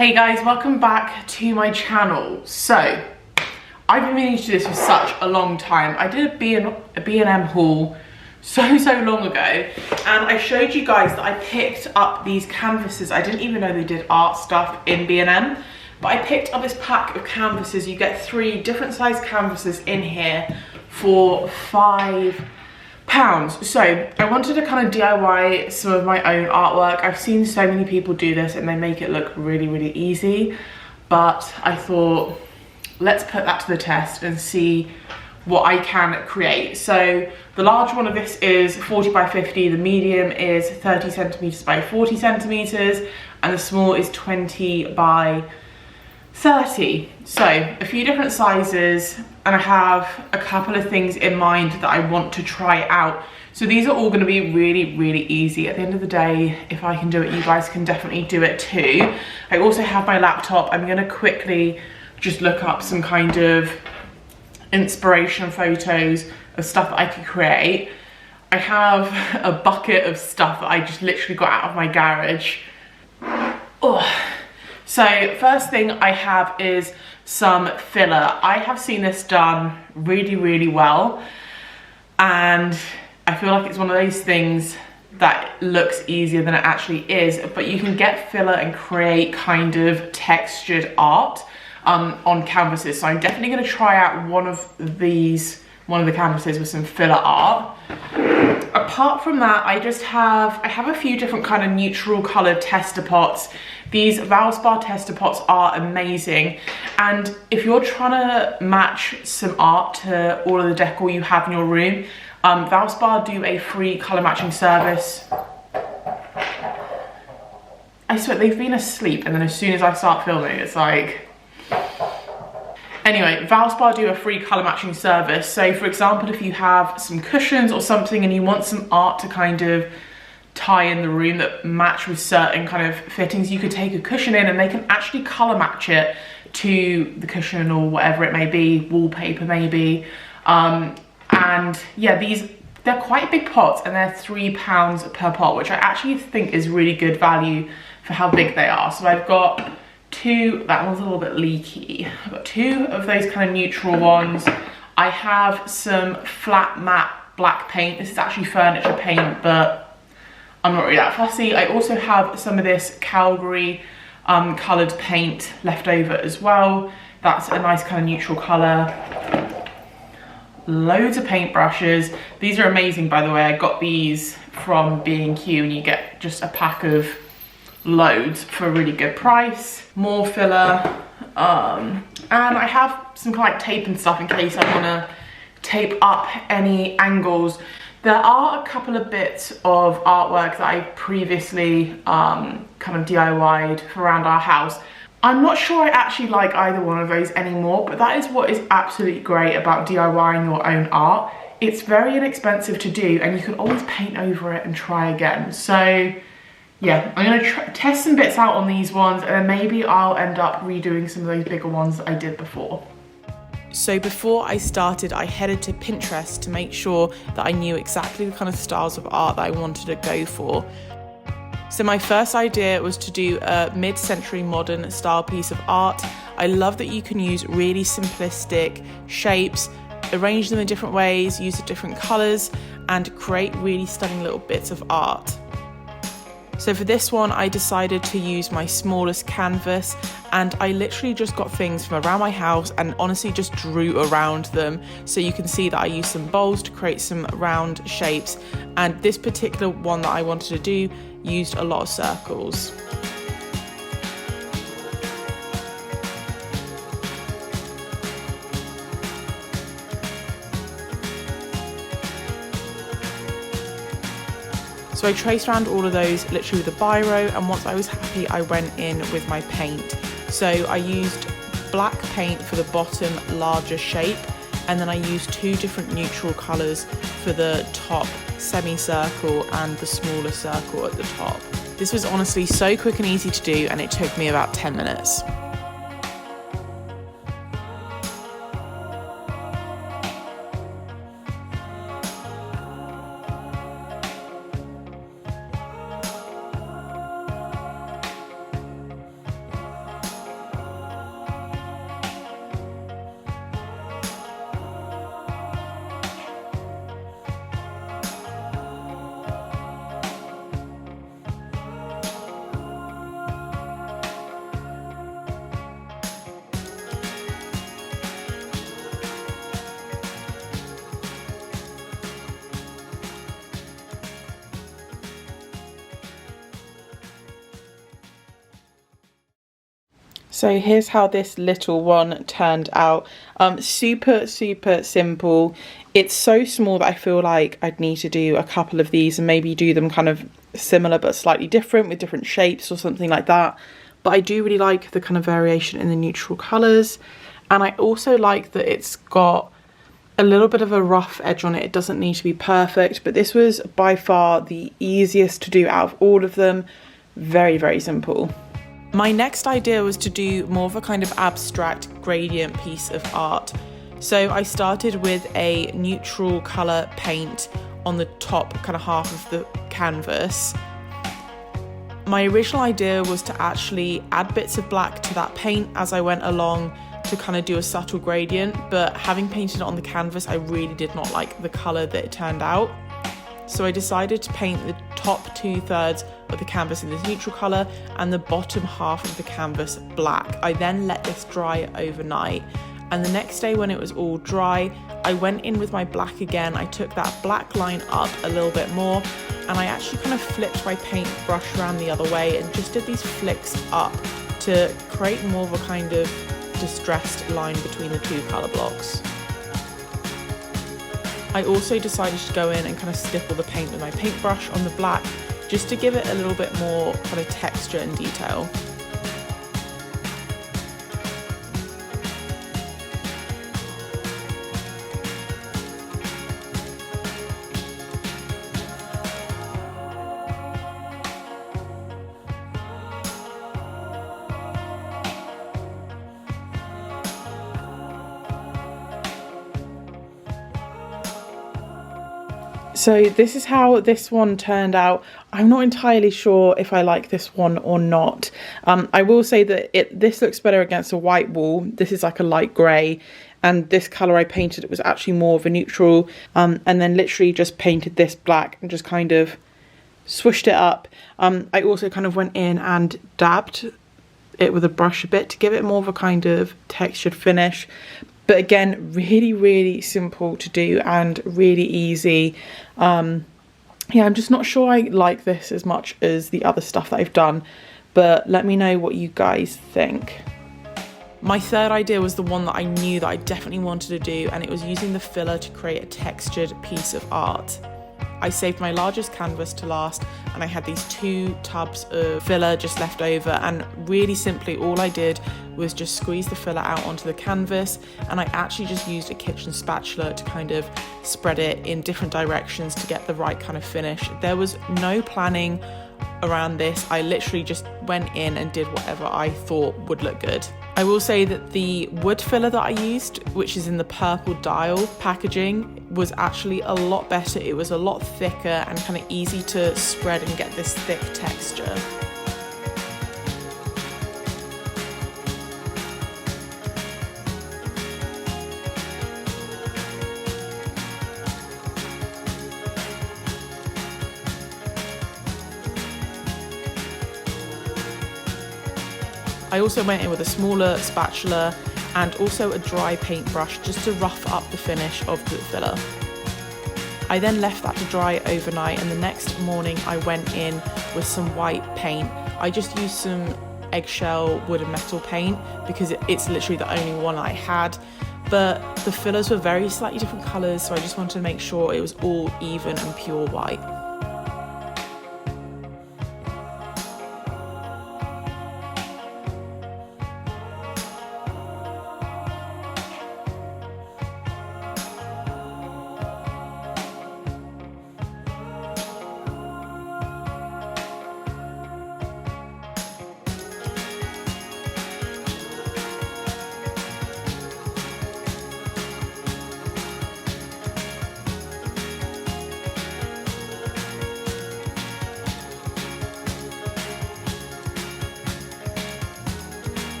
Hey guys, welcome back to my channel. So, I've been meaning to do this for such a long time. I did a B&M haul so long ago, and I showed you guys that I picked up these canvases. I didn't even know they did art stuff in B&M, but I picked up this pack of canvases. You get 3 different size canvases in here for £5. So I wanted to kind of DIY some of my own artwork. I've seen so many people do this and they make it look really easy, but I thought, let's put that to the test and see what I can create. So the large one of this is 40 by 50, the medium is 30 centimeters by 40 centimeters, and the small is 20 by 30. So a few different sizes, and I have a couple of things in mind that I want to try out. So these are all going to be really easy. At the end of the day, if I can do it, you guys can definitely do it too. I also have my laptop. I'm going to quickly just look up some kind of inspiration photos of stuff that I could create. I have a bucket of stuff that I just literally got out of my garage. Oh. So first thing I have is some filler. I have seen this done really well, and I feel like it's one of those things that looks easier than it actually is, but you can get filler and create kind of textured art on canvases. So I'm definitely going to try out one of the canvases with some filler art. Apart from that, I have a few different kind of neutral colored tester pots. These Valspar tester pots are amazing, and if you're trying to match some art to all of the decor you have in your room, Valspar do a free color matching service. I swear they've been asleep, and then as soon as I start filming, it's like... Anyway, Valspar do a free colour matching service. So for example, if you have some cushions or something and you want some art to kind of tie in the room that match with certain kind of fittings, you could take a cushion in and they can actually colour match it to the cushion or whatever it may be, wallpaper maybe. And yeah, they're quite big pots, and they're £3 per pot, which I actually think is really good value for how big they are. So I've got 2, that one's a little bit leaky. I've got 2 of those kind of neutral ones. I have some flat matte black paint. This is actually furniture paint, but I'm not really that fussy. I also have some of this Calgary coloured paint left over as well. That's a nice kind of neutral colour. Loads of paint brushes. These are amazing, by the way. I got these from B&Q, and you get just a pack of loads for a really good price. More filler, and I have some kind of like tape and stuff in case I want to tape up any angles. There are a couple of bits of artwork that I previously kind of DIY'd for around our house. I'm not sure I actually like either one of those anymore, but that is what is absolutely great about DIYing your own art. It's very inexpensive to do, and you can always paint over it and try again. So yeah, I'm going to test some bits out on these ones, and then maybe I'll end up redoing some of those bigger ones that I did before. So before I started, I headed to Pinterest to make sure that I knew exactly the kind of styles of art that I wanted to go for. So my first idea was to do a mid-century modern style piece of art. I love that you can use really simplistic shapes, arrange them in different ways, use the different colours, and create really stunning little bits of art. So for this one, I decided to use my smallest canvas, and I literally just got things from around my house and honestly just drew around them. So you can see that I used some bowls to create some round shapes, and this particular one that I wanted to do used a lot of circles. So I traced around all of those literally with a biro, and once I was happy, I went in with my paint. So I used black paint for the bottom larger shape, and then I used 2 different neutral colours for the top semicircle and the smaller circle at the top. This was honestly so quick and easy to do, and it took me about 10 minutes. So here's how this little one turned out. Super simple. It's so small that I feel like I'd need to do a couple of these and maybe do them kind of similar but slightly different with different shapes or something like that. But I do really like the kind of variation in the neutral colours, and I also like that it's got a little bit of a rough edge on it. It doesn't need to be perfect, but this was by far the easiest to do out of all of them. Very simple. My next idea was to do more of a kind of abstract gradient piece of art. So I started with a neutral colour paint on the top kind of half of the canvas. My original idea was to actually add bits of black to that paint as I went along to kind of do a subtle gradient, but having painted it on the canvas, I really did not like the colour that it turned out. So I decided to paint the top 2/3 of the canvas in this neutral colour and the bottom half of the canvas black. I then let this dry overnight, and the next day when it was all dry, I went in with my black again. I took that black line up a little bit more, and I actually kind of flipped my paintbrush around the other way and just did these flicks up to create more of a kind of distressed line between the two colour blocks. I also decided to go in and kind of stipple the paint with my paintbrush on the black just to give it a little bit more kind of texture and detail. So this is how this one turned out. I'm not entirely sure if I like this one or not. I will say that this looks better against a white wall. This is like a light grey, and this colour I painted, it was actually more of a neutral, and then literally just painted this black and just kind of swooshed it up. I also kind of went in and dabbed it with a brush a bit to give it more of a kind of textured finish. But again, really simple to do and really easy. Yeah, I'm just not sure I like this as much as the other stuff that I've done, but let me know what you guys think. My third idea was the one that I knew that I definitely wanted to do, and it was using the filler to create a textured piece of art. I saved my largest canvas to last, and I had these 2 tubs of filler just left over, and really simply all I did was just squeeze the filler out onto the canvas, and I actually just used a kitchen spatula to kind of spread it in different directions to get the right kind of finish. There was no planning around this. I literally just went in and did whatever I thought would look good. I will say that the wood filler that I used, which is in the purple dial packaging, was actually a lot better. It was a lot thicker and kind of easy to spread and get this thick texture. I also went in with a smaller spatula and also a dry paintbrush just to rough up the finish of the filler. I then left that to dry overnight, and the next morning I went in with some white paint. I just used some eggshell wood and metal paint because it's literally the only one I had, but the fillers were very slightly different colours, so I just wanted to make sure it was all even and pure white.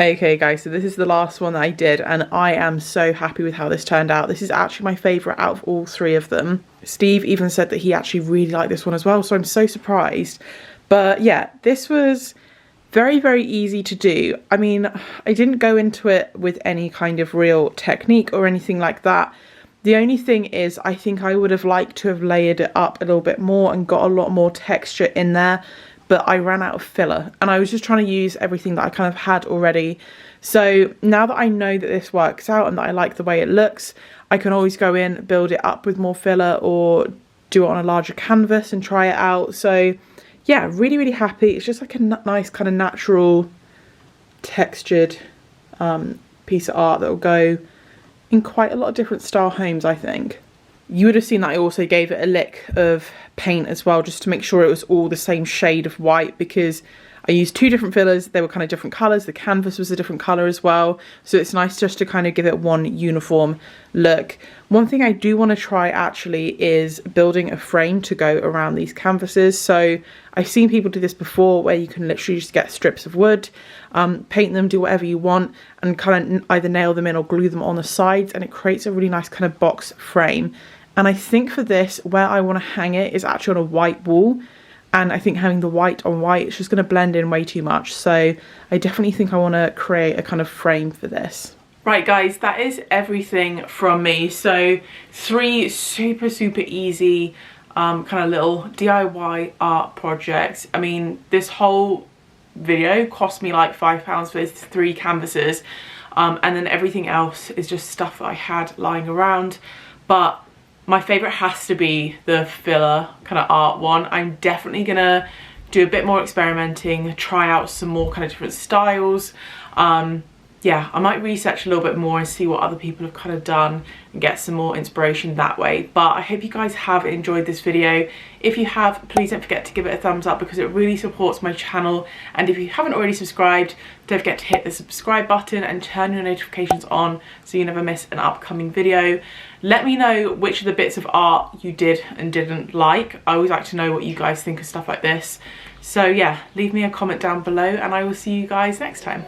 Okay guys, so this is the last one that I did, and I am so happy with how this turned out. This is actually my favourite out of all 3 of them. Steve even said that he actually really liked this one as well, so I'm so surprised. But yeah, this was very easy to do. I mean, I didn't go into it with any kind of real technique or anything like that, The only thing is, I think I would have liked to have layered it up a little bit more and got a lot more texture in there, but I ran out of filler and I was just trying to use everything that I kind of had already. So now that I know that this works out and that I like the way it looks, I can always go in, build it up with more filler, or do it on a larger canvas and try it out. So yeah, really, really happy. It's just like a nice kind of natural textured piece of art that will go in quite a lot of different style homes, I think. You would have seen that I also gave it a lick of paint as well, just to make sure it was all the same shade of white, because I used 2 different fillers. They were kind of different colours. The canvas was a different colour as well. So it's nice just to kind of give it one uniform look. One thing I do want to try actually is building a frame to go around these canvases. So I've seen people do this before, where you can literally just get strips of wood, paint them, do whatever you want, and kind of either nail them in or glue them on the sides, and it creates a really nice kind of box frame. And I think for this, where I want to hang it is actually on a white wall. And I think having the white on white, it's just going to blend in way too much. So I definitely think I want to create a kind of frame for this. Right guys, that is everything from me. So 3 super, super easy kind of little DIY art projects. I mean, this whole video cost me like £5 for 3 canvases. And then everything else is just stuff that I had lying around. But my favourite has to be the filler kind of art one. I'm definitely gonna do a bit more experimenting, try out some more kind of different styles. Yeah, I might research a little bit more and see what other people have kind of done and get some more inspiration that way. But I hope you guys have enjoyed this video. If you have, please don't forget to give it a thumbs up, because it really supports my channel. And if you haven't already subscribed, don't forget to hit the subscribe button and turn your notifications on so you never miss an upcoming video. Let me know which of the bits of art you did and didn't like. I always like to know what you guys think of stuff like this. So yeah, leave me a comment down below and I will see you guys next time.